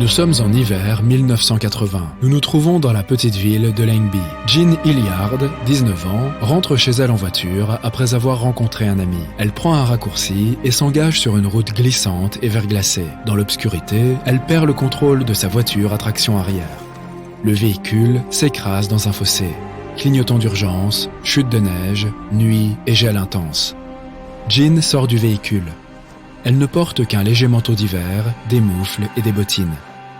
Nous sommes en hiver 1980. Nous nous trouvons dans la petite ville de Lyngby. Jean Hilliard, 19 ans, rentre chez elle en voiture après avoir rencontré un ami. Elle prend un raccourci et s'engage sur une route glissante et verglacée. Dans l'obscurité, elle perd le contrôle de sa voiture à traction arrière. Le véhicule s'écrase dans un fossé. Clignotant d'urgence, chute de neige, nuit et gel intense. Jean sort du véhicule. Elle ne porte qu'un léger manteau d'hiver, des moufles et des bottines.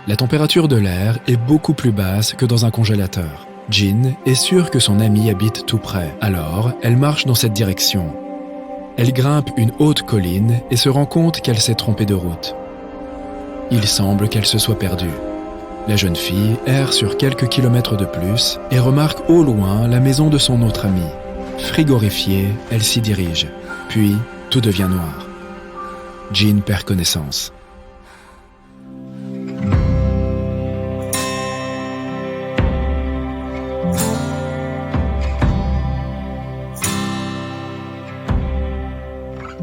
La température de l'air est beaucoup plus basse que dans un congélateur. Jean est sûre que son ami habite tout près, alors elle marche dans cette direction. Elle grimpe une haute colline et se rend compte qu'elle s'est trompée de route. Il semble qu'elle se soit perdue. La jeune fille erre sur quelques kilomètres de plus et remarque au loin la maison de son autre ami. Frigorifiée, elle s'y dirige. Puis, tout devient noir. Jean perd connaissance.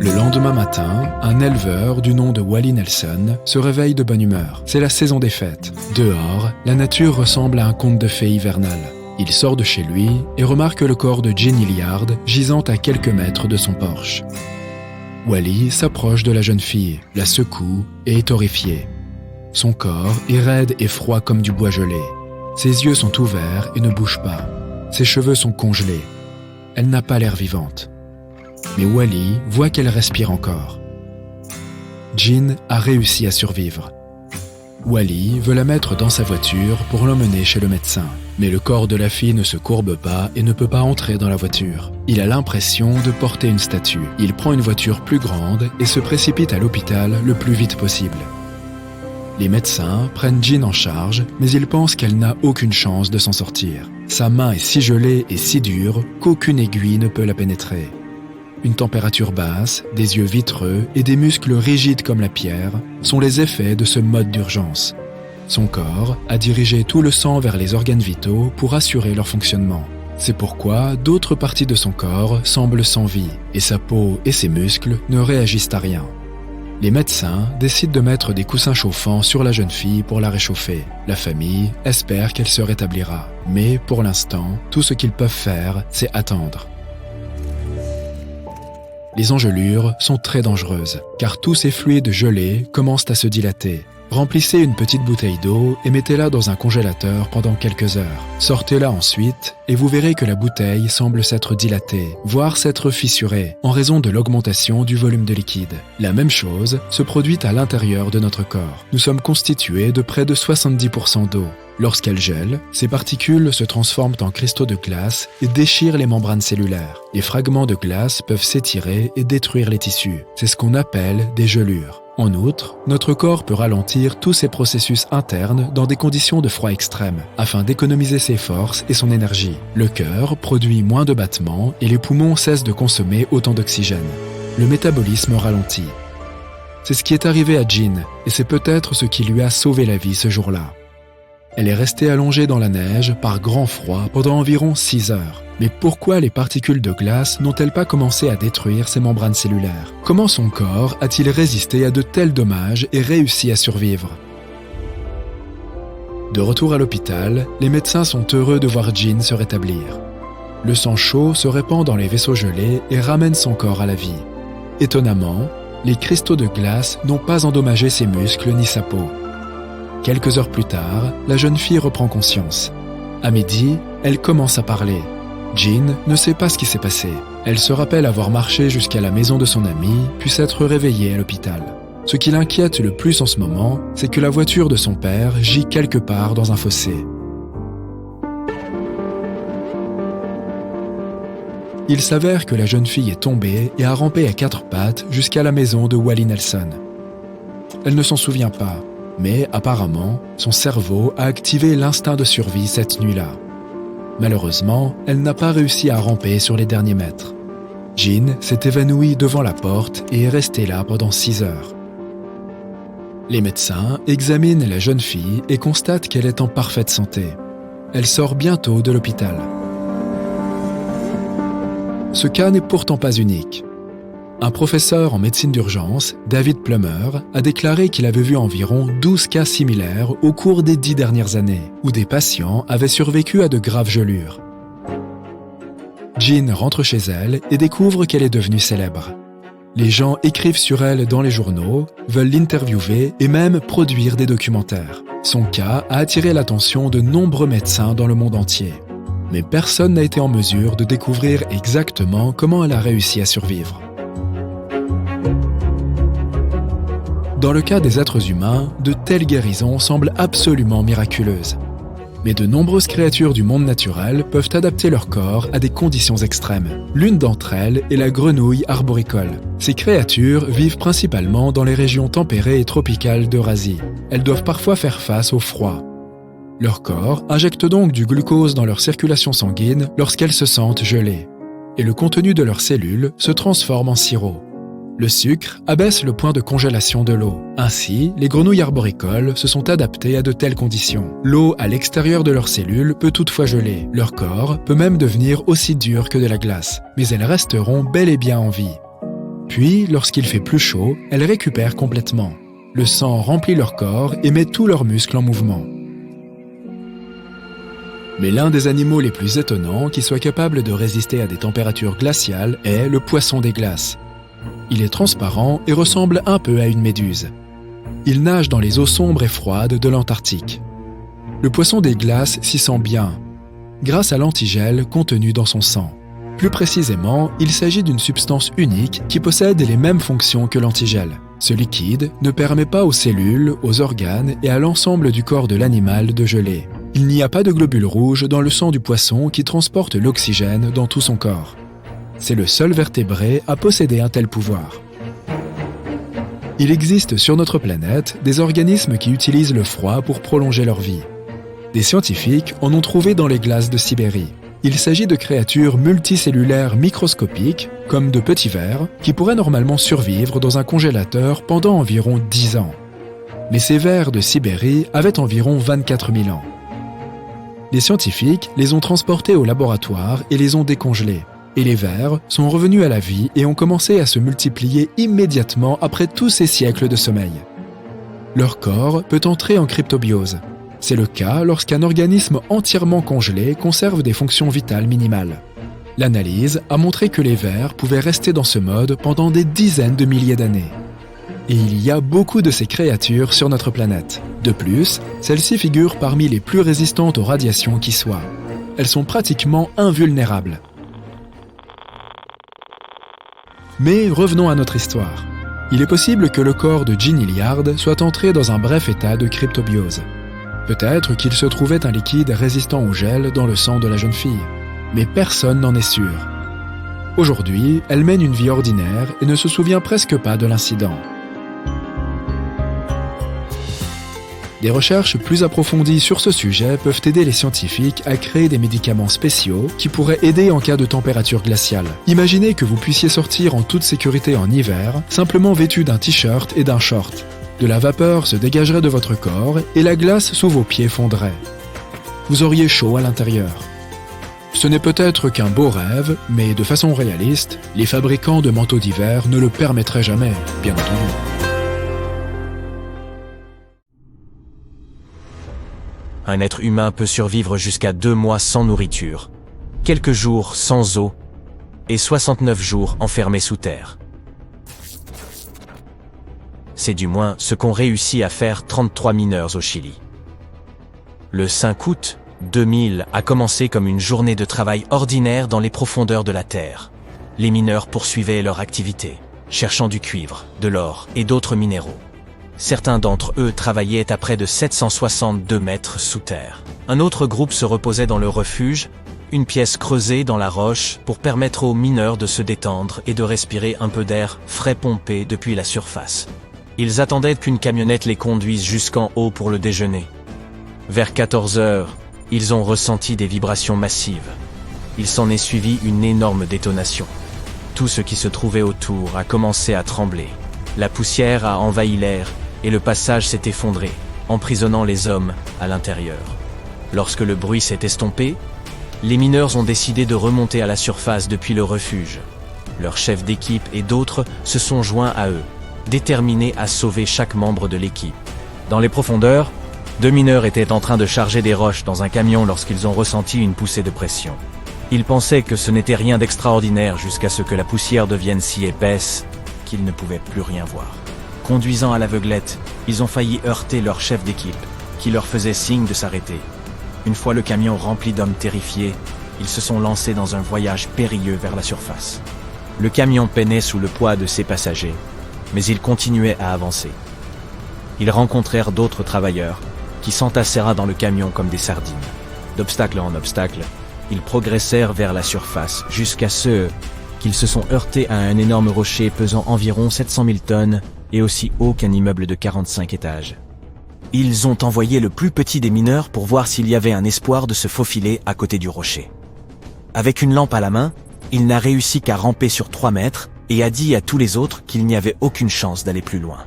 Le lendemain matin, un éleveur du nom de Wally Nelson se réveille de bonne humeur. C'est la saison des fêtes. Dehors, la nature ressemble à un conte de fées hivernal. Il sort de chez lui et remarque le corps de Jean Hilliard gisant à quelques mètres de son porche. Wally s'approche de la jeune fille, la secoue et est horrifié. Son corps est raide et froid comme du bois gelé. Ses yeux sont ouverts et ne bougent pas. Ses cheveux sont congelés. Elle n'a pas l'air vivante. Mais Wally voit qu'elle respire encore. Jean a réussi à survivre. Wally veut la mettre dans sa voiture pour l'emmener chez le médecin. Mais le corps de la fille ne se courbe pas et ne peut pas entrer dans la voiture. Il a l'impression de porter une statue. Il prend une voiture plus grande et se précipite à l'hôpital le plus vite possible. Les médecins prennent Jean en charge, mais ils pensent qu'elle n'a aucune chance de s'en sortir. Sa main est si gelée et si dure qu'aucune aiguille ne peut la pénétrer. Une température basse, des yeux vitreux et des muscles rigides comme la pierre sont les effets de ce mode d'urgence. Son corps a dirigé tout le sang vers les organes vitaux pour assurer leur fonctionnement. C'est pourquoi d'autres parties de son corps semblent sans vie et sa peau et ses muscles ne réagissent à rien. Les médecins décident de mettre des coussins chauffants sur la jeune fille pour la réchauffer. La famille espère qu'elle se rétablira. Mais pour l'instant, tout ce qu'ils peuvent faire, c'est attendre. Les engelures sont très dangereuses, car tous ces fluides gelés commencent à se dilater. Remplissez une petite bouteille d'eau et mettez-la dans un congélateur pendant quelques heures. Sortez-la ensuite et vous verrez que la bouteille semble s'être dilatée, voire s'être fissurée, en raison de l'augmentation du volume de liquide. La même chose se produit à l'intérieur de notre corps. Nous sommes constitués de près de 70% d'eau. Lorsqu'elle gèle, ces particules se transforment en cristaux de glace et déchirent les membranes cellulaires. Les fragments de glace peuvent s'étirer et détruire les tissus. C'est ce qu'on appelle des gelures. En outre, notre corps peut ralentir tous ces processus internes dans des conditions de froid extrême, afin d'économiser ses forces et son énergie. Le cœur produit moins de battements et les poumons cessent de consommer autant d'oxygène. Le métabolisme ralentit. C'est ce qui est arrivé à Jean, et c'est peut-être ce qui lui a sauvé la vie ce jour-là. Elle est restée allongée dans la neige par grand froid pendant environ 6 heures. Mais pourquoi les particules de glace n'ont-elles pas commencé à détruire ses membranes cellulaires? Comment son corps a-t-il résisté à de tels dommages et réussi à survivre? De retour à l'hôpital, les médecins sont heureux de voir Jean se rétablir. Le sang chaud se répand dans les vaisseaux gelés et ramène son corps à la vie. Étonnamment, les cristaux de glace n'ont pas endommagé ses muscles ni sa peau. Quelques heures plus tard, la jeune fille reprend conscience. À midi, elle commence à parler. Jean ne sait pas ce qui s'est passé. Elle se rappelle avoir marché jusqu'à la maison de son ami, puis s'être réveillée à l'hôpital. Ce qui l'inquiète le plus en ce moment, c'est que la voiture de son père gît quelque part dans un fossé. Il s'avère que la jeune fille est tombée et a rampé à 4 pattes jusqu'à la maison de Wally Nelson. Elle ne s'en souvient pas, mais apparemment, son cerveau a activé l'instinct de survie cette nuit-là. Malheureusement, elle n'a pas réussi à ramper sur les derniers mètres. Jean s'est évanouie devant la porte et est restée là pendant 6 heures. Les médecins examinent la jeune fille et constatent qu'elle est en parfaite santé. Elle sort bientôt de l'hôpital. Ce cas n'est pourtant pas unique. Un professeur en médecine d'urgence, David Plummer, a déclaré qu'il avait vu environ 12 cas similaires au cours des 10 dernières années, où des patients avaient survécu à de graves gelures. Jean rentre chez elle et découvre qu'elle est devenue célèbre. Les gens écrivent sur elle dans les journaux, veulent l'interviewer et même produire des documentaires. Son cas a attiré l'attention de nombreux médecins dans le monde entier. Mais personne n'a été en mesure de découvrir exactement comment elle a réussi à survivre. Dans le cas des êtres humains, de telles guérisons semblent absolument miraculeuses. Mais de nombreuses créatures du monde naturel peuvent adapter leur corps à des conditions extrêmes. L'une d'entre elles est la grenouille arboricole. Ces créatures vivent principalement dans les régions tempérées et tropicales d'Eurasie. Elles doivent parfois faire face au froid. Leur corps injecte donc du glucose dans leur circulation sanguine lorsqu'elles se sentent gelées. Et le contenu de leurs cellules se transforme en sirop. Le sucre abaisse le point de congélation de l'eau. Ainsi, les grenouilles arboricoles se sont adaptées à de telles conditions. L'eau à l'extérieur de leurs cellules peut toutefois geler. Leur corps peut même devenir aussi dur que de la glace, mais elles resteront bel et bien en vie. Puis, lorsqu'il fait plus chaud, elles récupèrent complètement. Le sang remplit leur corps et met tous leurs muscles en mouvement. Mais l'un des animaux les plus étonnants qui soit capable de résister à des températures glaciales est le poisson des glaces. Il est transparent et ressemble un peu à une méduse. Il nage dans les eaux sombres et froides de l'Antarctique. Le poisson des glaces s'y sent bien, grâce à l'antigel contenu dans son sang. Plus précisément, il s'agit d'une substance unique qui possède les mêmes fonctions que l'antigel. Ce liquide ne permet pas aux cellules, aux organes et à l'ensemble du corps de l'animal de geler. Il n'y a pas de globules rouges dans le sang du poisson qui transporte l'oxygène dans tout son corps. C'est le seul vertébré à posséder un tel pouvoir. Il existe sur notre planète des organismes qui utilisent le froid pour prolonger leur vie. Des scientifiques en ont trouvé dans les glaces de Sibérie. Il s'agit de créatures multicellulaires microscopiques, comme de petits vers, qui pourraient normalement survivre dans un congélateur pendant environ 10 ans. Mais ces vers de Sibérie avaient environ 24 000 ans. Les scientifiques les ont transportés au laboratoire et les ont décongelés. Et les vers sont revenus à la vie et ont commencé à se multiplier immédiatement après tous ces siècles de sommeil. Leur corps peut entrer en cryptobiose. C'est le cas lorsqu'un organisme entièrement congelé conserve des fonctions vitales minimales. L'analyse a montré que les vers pouvaient rester dans ce mode pendant des dizaines de milliers d'années. Et il y a beaucoup de ces créatures sur notre planète. De plus, celles-ci figurent parmi les plus résistantes aux radiations qui soient. Elles sont pratiquement invulnérables. Mais revenons à notre histoire. Il est possible que le corps de Jean Hilliard soit entré dans un bref état de cryptobiose. Peut-être qu'il se trouvait un liquide résistant au gel dans le sang de la jeune fille, mais personne n'en est sûr. Aujourd'hui, elle mène une vie ordinaire et ne se souvient presque pas de l'incident. Des recherches plus approfondies sur ce sujet peuvent aider les scientifiques à créer des médicaments spéciaux qui pourraient aider en cas de température glaciale. Imaginez que vous puissiez sortir en toute sécurité en hiver, simplement vêtu d'un t-shirt et d'un short. De la vapeur se dégagerait de votre corps et la glace sous vos pieds fondrait. Vous auriez chaud à l'intérieur. Ce n'est peut-être qu'un beau rêve, mais de façon réaliste, les fabricants de manteaux d'hiver ne le permettraient jamais, bien entendu. Un être humain peut survivre jusqu'à 2 mois sans nourriture, quelques jours sans eau et 69 jours enfermé sous terre. C'est du moins ce qu'ont réussi à faire 33 mineurs au Chili. Le 5 août 2000 a commencé comme une journée de travail ordinaire dans les profondeurs de la Terre. Les mineurs poursuivaient leur activité, cherchant du cuivre, de l'or et d'autres minéraux. Certains d'entre eux travaillaient à près de 762 mètres sous terre. Un autre groupe se reposait dans le refuge, une pièce creusée dans la roche pour permettre aux mineurs de se détendre et de respirer un peu d'air frais pompé depuis la surface. Ils attendaient qu'une camionnette les conduise jusqu'en haut pour le déjeuner. Vers 14 heures, ils ont ressenti des vibrations massives. Il s'en est suivi une énorme détonation. Tout ce qui se trouvait autour a commencé à trembler. La poussière a envahi l'air et le passage s'est effondré, emprisonnant les hommes à l'intérieur. Lorsque le bruit s'est estompé, les mineurs ont décidé de remonter à la surface depuis le refuge. Leur chef d'équipe et d'autres se sont joints à eux, déterminés à sauver chaque membre de l'équipe. Dans les profondeurs, 2 mineurs étaient en train de charger des roches dans un camion lorsqu'ils ont ressenti une poussée de pression. Ils pensaient que ce n'était rien d'extraordinaire jusqu'à ce que la poussière devienne si épaisse qu'ils ne pouvaient plus rien voir. Conduisant à l'aveuglette, ils ont failli heurter leur chef d'équipe, qui leur faisait signe de s'arrêter. Une fois le camion rempli d'hommes terrifiés, ils se sont lancés dans un voyage périlleux vers la surface. Le camion peinait sous le poids de ses passagers, mais il continuait à avancer. Ils rencontrèrent d'autres travailleurs, qui s'entassèrent dans le camion comme des sardines. D'obstacle en obstacle, ils progressèrent vers la surface, jusqu'à ce qu'ils se sont heurtés à un énorme rocher pesant environ 700 000 tonnes et aussi haut qu'un immeuble de 45 étages. Ils ont envoyé le plus petit des mineurs pour voir s'il y avait un espoir de se faufiler à côté du rocher. Avec une lampe à la main, il n'a réussi qu'à ramper sur 3 mètres et a dit à tous les autres qu'il n'y avait aucune chance d'aller plus loin.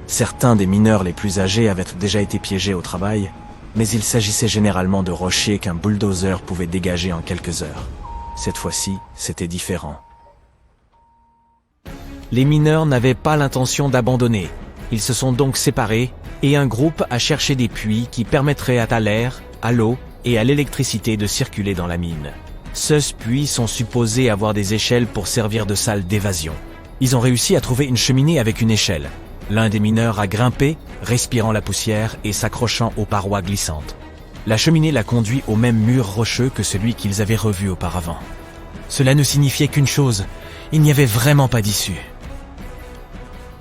Certains des mineurs les plus âgés avaient déjà été piégés au travail, mais il s'agissait généralement de rochers qu'un bulldozer pouvait dégager en quelques heures. Cette fois-ci, c'était différent. Les mineurs n'avaient pas l'intention d'abandonner. Ils se sont donc séparés et un groupe a cherché des puits qui permettraient à l'air, à l'eau et à l'électricité de circuler dans la mine. Ces puits sont supposés avoir des échelles pour servir de salle d'évasion. Ils ont réussi à trouver une cheminée avec une échelle. L'un des mineurs a grimpé, respirant la poussière et s'accrochant aux parois glissantes. La cheminée l'a conduit au même mur rocheux que celui qu'ils avaient revu auparavant. Cela ne signifiait qu'une chose, il n'y avait vraiment pas d'issue.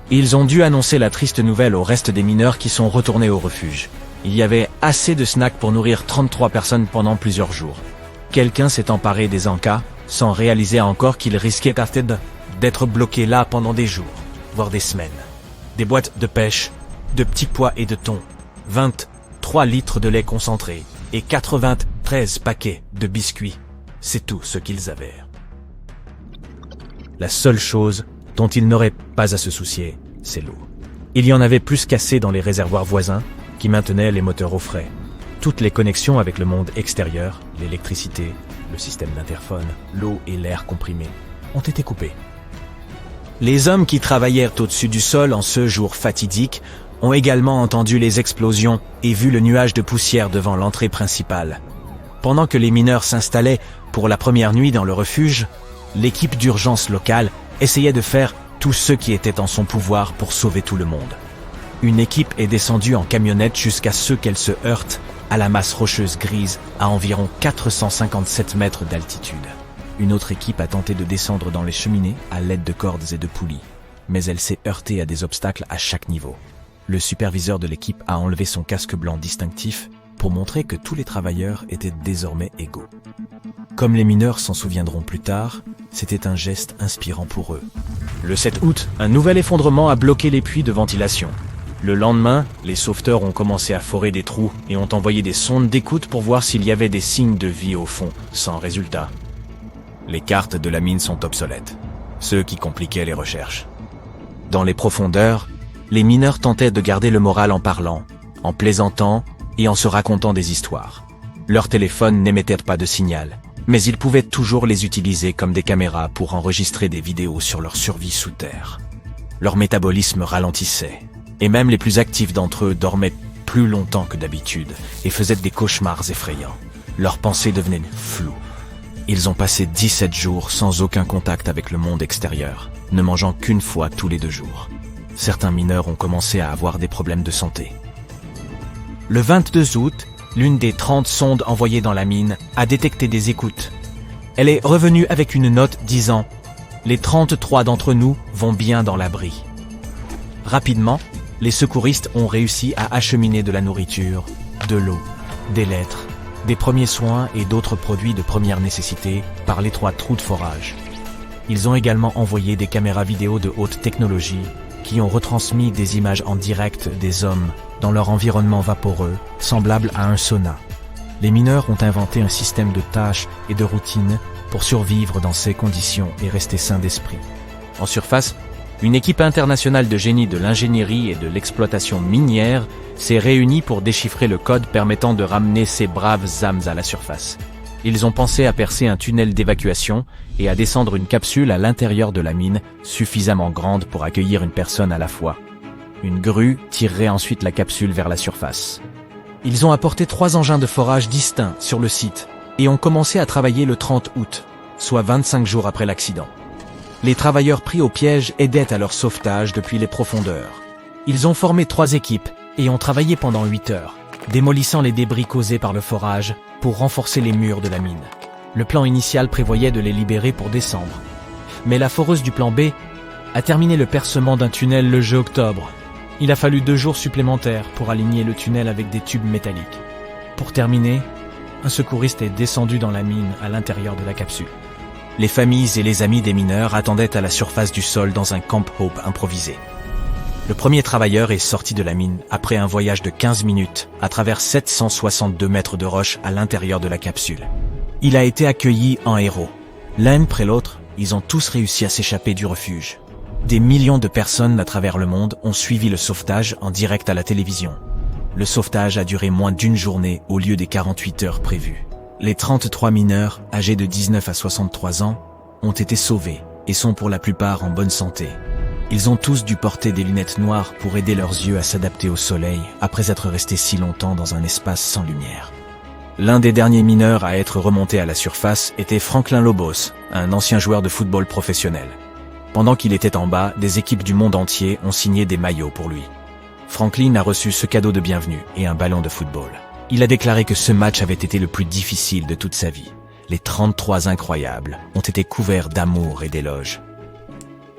Ils ont dû annoncer la triste nouvelle au reste des mineurs qui sont retournés au refuge. Il y avait assez de snacks pour nourrir 33 personnes pendant plusieurs jours. Quelqu'un s'est emparé des encas, sans réaliser encore qu'il risquait d'être bloqué là pendant des jours, voire des semaines. Des boîtes de pêche, de petits pois et de thon, 23 litres de lait concentré et 93 paquets de biscuits. C'est tout ce qu'ils avaient. La seule chose dont ils n'auraient pas à se soucier, c'est l'eau. Il y en avait plus qu'assez dans les réservoirs voisins qui maintenaient les moteurs au frais. Toutes les connexions avec le monde extérieur, l'électricité, le système d'interphone, l'eau et l'air comprimé, ont été coupées. Les hommes qui travaillèrent au-dessus du sol en ce jour fatidique ont également entendu les explosions et vu le nuage de poussière devant l'entrée principale. Pendant que les mineurs s'installaient pour la première nuit dans le refuge, l'équipe d'urgence locale essayait de faire tout ce qui était en son pouvoir pour sauver tout le monde. Une équipe est descendue en camionnette jusqu'à ce qu'elle se heurte à la masse rocheuse grise à environ 457 mètres d'altitude. Une autre équipe a tenté de descendre dans les cheminées à l'aide de cordes et de poulies, mais elle s'est heurtée à des obstacles à chaque niveau. Le superviseur de l'équipe a enlevé son casque blanc distinctif pour montrer que tous les travailleurs étaient désormais égaux. Comme les mineurs s'en souviendront plus tard, c'était un geste inspirant pour eux. Le 7 août, un nouvel effondrement a bloqué les puits de ventilation. Le lendemain, les sauveteurs ont commencé à forer des trous et ont envoyé des sondes d'écoute pour voir s'il y avait des signes de vie au fond, sans résultat. Les cartes de la mine sont obsolètes, ce qui compliquait les recherches. Dans les profondeurs, les mineurs tentaient de garder le moral en parlant, en plaisantant et en se racontant des histoires. Leur téléphone n'émettait pas de signal, mais ils pouvaient toujours les utiliser comme des caméras pour enregistrer des vidéos sur leur survie sous terre. Leur métabolisme ralentissait, et même les plus actifs d'entre eux dormaient plus longtemps que d'habitude et faisaient des cauchemars effrayants. Leurs pensées devenaient floues. Ils ont passé 17 jours sans aucun contact avec le monde extérieur, ne mangeant qu'une fois tous les 2 jours. Certains mineurs ont commencé à avoir des problèmes de santé. Le 22 août, l'une des 30 sondes envoyées dans la mine a détecté des écoutes. Elle est revenue avec une note disant « Les 33 d'entre nous vont bien dans l'abri ». Rapidement, les secouristes ont réussi à acheminer de la nourriture, de l'eau, des lettres, des premiers soins et d'autres produits de première nécessité par l'étroit trou de forage. Ils ont également envoyé des caméras vidéo de haute technologie qui ont retransmis des images en direct des hommes dans leur environnement vaporeux, semblable à un sauna. Les mineurs ont inventé un système de tâches et de routines pour survivre dans ces conditions et rester sains d'esprit. En surface, une équipe internationale de génie de l'ingénierie et de l'exploitation minière s'est réunie pour déchiffrer le code permettant de ramener ces braves âmes à la surface. Ils ont pensé à percer un tunnel d'évacuation et à descendre une capsule à l'intérieur de la mine, suffisamment grande pour accueillir une personne à la fois. Une grue tirerait ensuite la capsule vers la surface. Ils ont apporté 3 engins de forage distincts sur le site et ont commencé à travailler le 30 août, soit 25 jours après l'accident. Les travailleurs pris au piège aidaient à leur sauvetage depuis les profondeurs. Ils ont formé 3 équipes et ont travaillé pendant 8 heures, démolissant les débris causés par le forage pour renforcer les murs de la mine. Le plan initial prévoyait de les libérer pour décembre. Mais la foreuse du plan B a terminé le percement d'un tunnel le 2 octobre. Il a fallu 2 jours supplémentaires pour aligner le tunnel avec des tubes métalliques. Pour terminer, un secouriste est descendu dans la mine à l'intérieur de la capsule. Les familles et les amis des mineurs attendaient à la surface du sol dans un Camp Hope improvisé. Le premier travailleur est sorti de la mine après un voyage de 15 minutes à travers 762 mètres de roche à l'intérieur de la capsule. Il a été accueilli en héros. L'un après l'autre, ils ont tous réussi à s'échapper du refuge. Des millions de personnes à travers le monde ont suivi le sauvetage en direct à la télévision. Le sauvetage a duré moins d'1 journée au lieu des 48 heures prévues. Les 33 mineurs, âgés de 19 à 63 ans, ont été sauvés et sont pour la plupart en bonne santé. Ils ont tous dû porter des lunettes noires pour aider leurs yeux à s'adapter au soleil après être restés si longtemps dans un espace sans lumière. L'un des derniers mineurs à être remonté à la surface était Franklin Lobos, un ancien joueur de football professionnel. Pendant qu'il était en bas, des équipes du monde entier ont signé des maillots pour lui. Franklin a reçu ce cadeau de bienvenue et un ballon de football. Il a déclaré que ce match avait été le plus difficile de toute sa vie. Les 33 incroyables ont été couverts d'amour et d'éloges.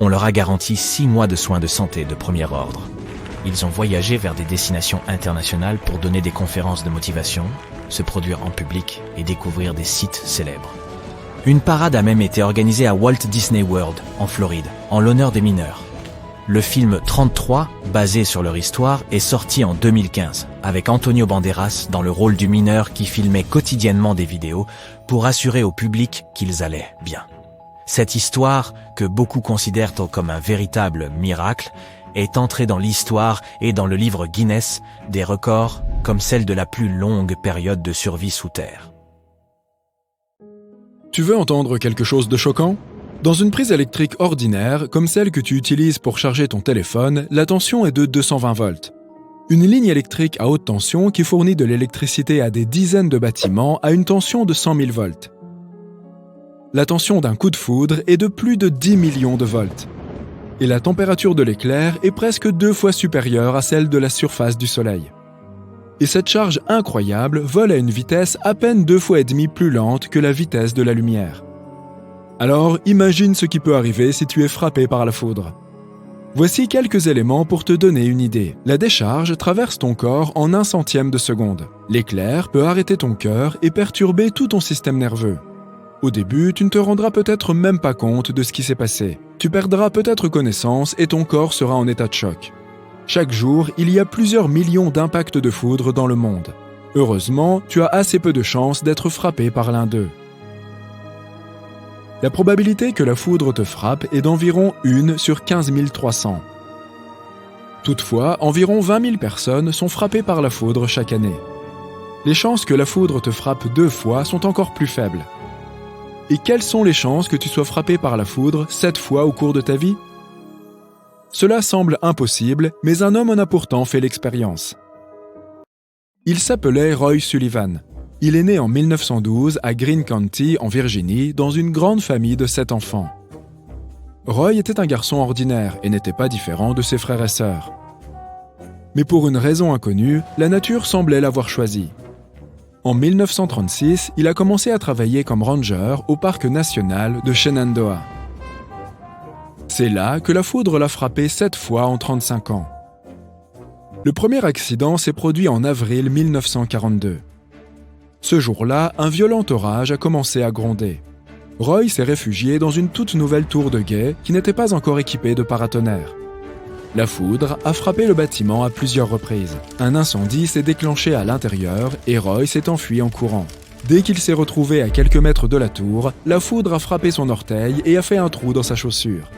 On leur a garanti 6 mois de soins de santé de premier ordre. Ils ont voyagé vers des destinations internationales pour donner des conférences de motivation, se produire en public et découvrir des sites célèbres. Une parade a même été organisée à Walt Disney World, en Floride, en l'honneur des mineurs. Le film 33, basé sur leur histoire, est sorti en 2015, avec Antonio Banderas dans le rôle du mineur qui filmait quotidiennement des vidéos pour assurer au public qu'ils allaient bien. Cette histoire, que beaucoup considèrent comme un véritable miracle, est entrée dans l'histoire et dans le livre Guinness des records comme celle de la plus longue période de survie sous terre. Tu veux entendre quelque chose de choquant ? Dans une prise électrique ordinaire, comme celle que tu utilises pour charger ton téléphone, la tension est de 220 volts. Une ligne électrique à haute tension qui fournit de l'électricité à des dizaines de bâtiments a une tension de 100 000 volts. La tension d'un coup de foudre est de plus de 10 millions de volts. Et la température de l'éclair est presque 2 fois supérieure à celle de la surface du Soleil. Et cette charge incroyable vole à une vitesse à peine 2 fois et demie plus lente que la vitesse de la lumière. Alors, imagine ce qui peut arriver si tu es frappé par la foudre. Voici quelques éléments pour te donner une idée. La décharge traverse ton corps en 1/100 de seconde. L'éclair peut arrêter ton cœur et perturber tout ton système nerveux. Au début, tu ne te rendras peut-être même pas compte de ce qui s'est passé. Tu perdras peut-être connaissance et ton corps sera en état de choc. Chaque jour, il y a plusieurs millions d'impacts de foudre dans le monde. Heureusement, tu as assez peu de chances d'être frappé par l'un d'eux. La probabilité que la foudre te frappe est d'environ 1 sur 15 300. Toutefois, environ 20 000 personnes sont frappées par la foudre chaque année. Les chances que la foudre te frappe 2 fois sont encore plus faibles. Et quelles sont les chances que tu sois frappé par la foudre 7 fois au cours de ta vie ? Cela semble impossible, mais un homme en a pourtant fait l'expérience. Il s'appelait Roy Sullivan. Il est né en 1912 à Greene County, en Virginie, dans une grande famille de 7 enfants. Roy était un garçon ordinaire et n'était pas différent de ses frères et sœurs. Mais pour une raison inconnue, la nature semblait l'avoir choisi. En 1936, il a commencé à travailler comme ranger au parc national de Shenandoah. C'est là que la foudre l'a frappé 7 fois en 35 ans. Le premier accident s'est produit en avril 1942. Ce jour-là, un violent orage a commencé à gronder. Roy s'est réfugié dans une toute nouvelle tour de guet qui n'était pas encore équipée de paratonnerre. La foudre a frappé le bâtiment à plusieurs reprises. Un incendie s'est déclenché à l'intérieur et Roy s'est enfui en courant. Dès qu'il s'est retrouvé à quelques mètres de la tour, la foudre a frappé son orteil et a fait un trou dans sa chaussure.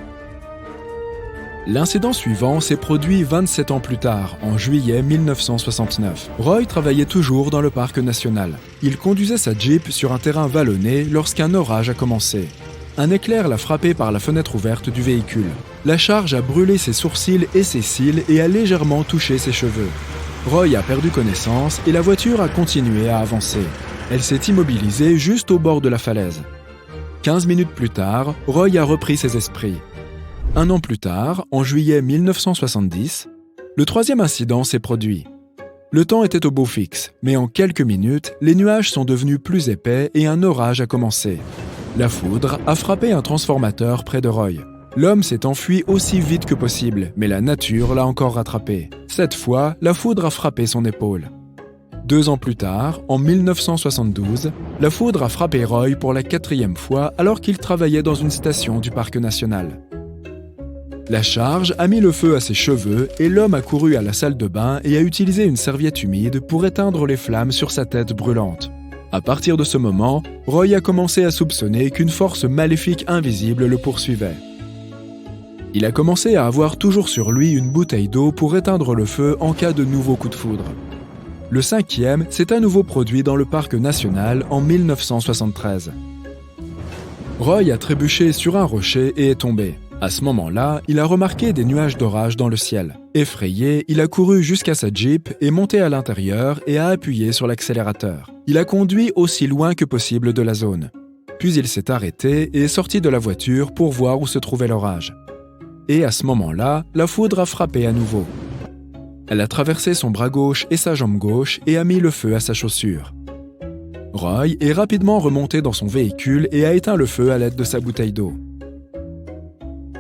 L'incident suivant s'est produit 27 ans plus tard, en juillet 1969. Roy travaillait toujours dans le parc national. Il conduisait sa Jeep sur un terrain vallonné lorsqu'un orage a commencé. Un éclair l'a frappé par la fenêtre ouverte du véhicule. La charge a brûlé ses sourcils et ses cils et a légèrement touché ses cheveux. Roy a perdu connaissance et la voiture a continué à avancer. Elle s'est immobilisée juste au bord de la falaise. 15 minutes plus tard, Roy a repris ses esprits. Un an plus tard, en juillet 1970, le troisième incident s'est produit. Le temps était au beau fixe, mais en quelques minutes, les nuages sont devenus plus épais et un orage a commencé. La foudre a frappé un transformateur près de Roy. L'homme s'est enfui aussi vite que possible, mais la nature l'a encore rattrapé. Cette fois, la foudre a frappé son épaule. 2 ans plus tard, en 1972, la foudre a frappé Roy pour la 4e fois alors qu'il travaillait dans une station du parc national. La charge a mis le feu à ses cheveux et l'homme a couru à la salle de bain et a utilisé une serviette humide pour éteindre les flammes sur sa tête brûlante. À partir de ce moment, Roy a commencé à soupçonner qu'une force maléfique invisible le poursuivait. Il a commencé à avoir toujours sur lui une bouteille d'eau pour éteindre le feu en cas de nouveau coup de foudre. Le 5e s'est à nouveau produit dans le parc national en 1973. Roy a trébuché sur un rocher et est tombé. À ce moment-là, il a remarqué des nuages d'orage dans le ciel. Effrayé, il a couru jusqu'à sa Jeep et monté à l'intérieur et a appuyé sur l'accélérateur. Il a conduit aussi loin que possible de la zone. Puis il s'est arrêté et est sorti de la voiture pour voir où se trouvait l'orage. Et à ce moment-là, la foudre a frappé à nouveau. Elle a traversé son bras gauche et sa jambe gauche et a mis le feu à sa chaussure. Roy est rapidement remonté dans son véhicule et a éteint le feu à l'aide de sa bouteille d'eau.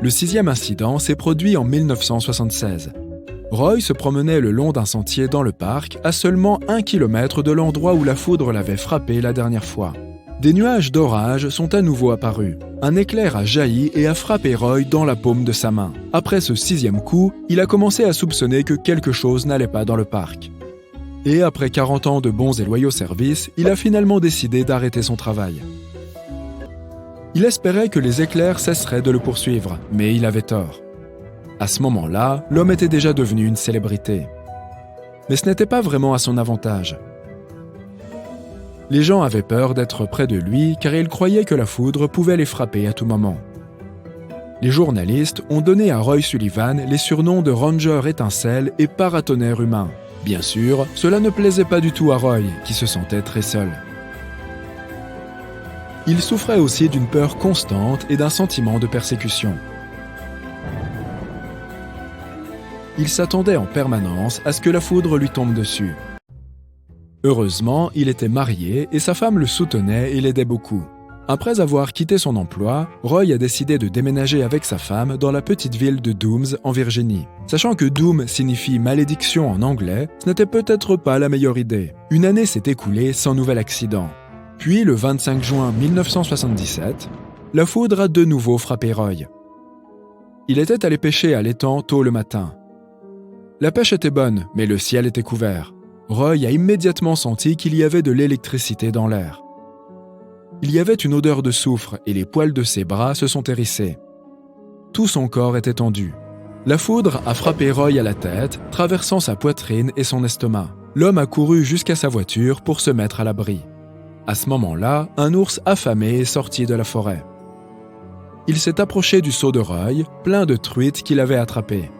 Le 6e incident s'est produit en 1976. Roy se promenait le long d'un sentier dans le parc, à seulement 1 kilomètre de l'endroit où la foudre l'avait frappé la dernière fois. Des nuages d'orage sont à nouveau apparus. Un éclair a jailli et a frappé Roy dans la paume de sa main. Après ce 6e coup, il a commencé à soupçonner que quelque chose n'allait pas dans le parc. Et après 40 ans de bons et loyaux services, il a finalement décidé d'arrêter son travail. Il espérait que les éclairs cesseraient de le poursuivre, mais il avait tort. À ce moment-là, l'homme était déjà devenu une célébrité. Mais ce n'était pas vraiment à son avantage. Les gens avaient peur d'être près de lui car ils croyaient que la foudre pouvait les frapper à tout moment. Les journalistes ont donné à Roy Sullivan les surnoms de Ranger étincelle et paratonnerre humain. Bien sûr, cela ne plaisait pas du tout à Roy, qui se sentait très seul. Il souffrait aussi d'une peur constante et d'un sentiment de persécution. Il s'attendait en permanence à ce que la foudre lui tombe dessus. Heureusement, il était marié et sa femme le soutenait et l'aidait beaucoup. Après avoir quitté son emploi, Roy a décidé de déménager avec sa femme dans la petite ville de Dooms en Virginie. Sachant que Doom signifie malédiction en anglais, ce n'était peut-être pas la meilleure idée. Une année s'est écoulée sans nouvel accident. Puis, le 25 juin 1977, la foudre a de nouveau frappé Roy. Il était allé pêcher à l'étang tôt le matin. La pêche était bonne, mais le ciel était couvert. Roy a immédiatement senti qu'il y avait de l'électricité dans l'air. Il y avait une odeur de soufre et les poils de ses bras se sont hérissés. Tout son corps était tendu. La foudre a frappé Roy à la tête, traversant sa poitrine et son estomac. L'homme a couru jusqu'à sa voiture pour se mettre à l'abri. À ce moment-là, un ours affamé est sorti de la forêt. Il s'est approché du seau de Roy, plein de truites qu'il avait attrapées.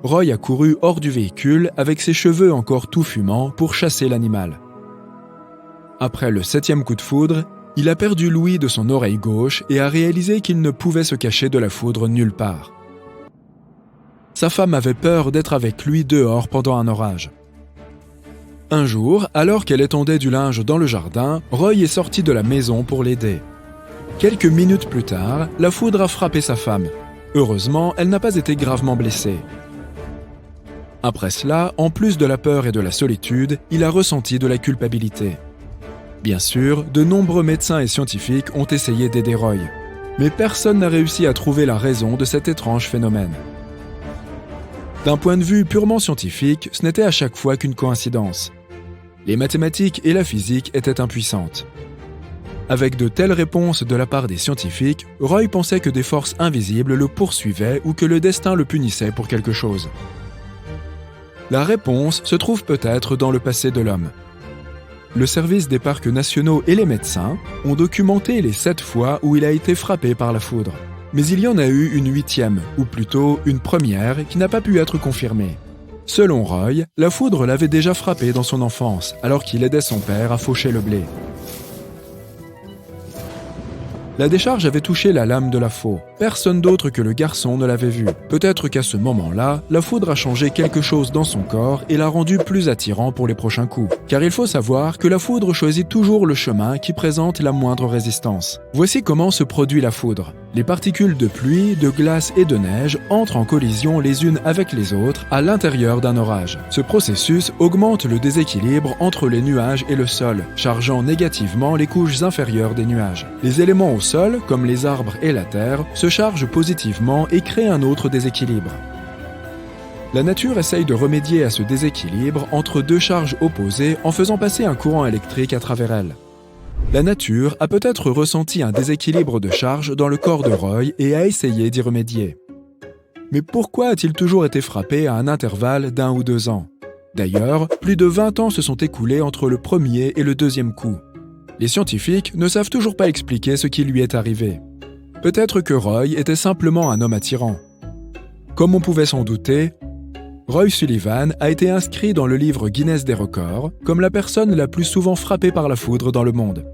Roy a couru hors du véhicule avec ses cheveux encore tout fumants pour chasser l'animal. Après le 7e coup de foudre, il a perdu l'ouïe de son oreille gauche et a réalisé qu'il ne pouvait se cacher de la foudre nulle part. Sa femme avait peur d'être avec lui dehors pendant un orage. Un jour, alors qu'elle étendait du linge dans le jardin, Roy est sorti de la maison pour l'aider. Quelques minutes plus tard, la foudre a frappé sa femme. Heureusement, elle n'a pas été gravement blessée. Après cela, en plus de la peur et de la solitude, il a ressenti de la culpabilité. Bien sûr, de nombreux médecins et scientifiques ont essayé d'aider Roy, mais personne n'a réussi à trouver la raison de cet étrange phénomène. D'un point de vue purement scientifique, ce n'était à chaque fois qu'une coïncidence. Les mathématiques et la physique étaient impuissantes. Avec de telles réponses de la part des scientifiques, Roy pensait que des forces invisibles le poursuivaient ou que le destin le punissait pour quelque chose. La réponse se trouve peut-être dans le passé de l'homme. Le service des parcs nationaux et les médecins ont documenté les 7 fois où il a été frappé par la foudre. Mais il y en a eu une 8e, ou plutôt une première, qui n'a pas pu être confirmée. Selon Roy, la foudre l'avait déjà frappé dans son enfance, alors qu'il aidait son père à faucher le blé. La décharge avait touché la lame de la faux. Personne d'autre que le garçon ne l'avait vue. Peut-être qu'à ce moment-là, la foudre a changé quelque chose dans son corps et l'a rendu plus attirant pour les prochains coups. Car il faut savoir que la foudre choisit toujours le chemin qui présente la moindre résistance. Voici comment se produit la foudre. Les particules de pluie, de glace et de neige entrent en collision les unes avec les autres à l'intérieur d'un orage. Ce processus augmente le déséquilibre entre les nuages et le sol, chargeant négativement les couches inférieures des nuages. Les éléments au sol, comme les arbres et la terre, se chargent positivement et créent un autre déséquilibre. La nature essaye de remédier à ce déséquilibre entre 2 charges opposées en faisant passer un courant électrique à travers elles. La nature a peut-être ressenti un déséquilibre de charge dans le corps de Roy et a essayé d'y remédier. Mais pourquoi a-t-il toujours été frappé à un intervalle d'1 ou 2 ans? D'ailleurs, plus de 20 ans se sont écoulés entre le premier et le deuxième coup. Les scientifiques ne savent toujours pas expliquer ce qui lui est arrivé. Peut-être que Roy était simplement un homme attirant. Comme on pouvait s'en douter, Roy Sullivan a été inscrit dans le livre Guinness des records comme la personne la plus souvent frappée par la foudre dans le monde.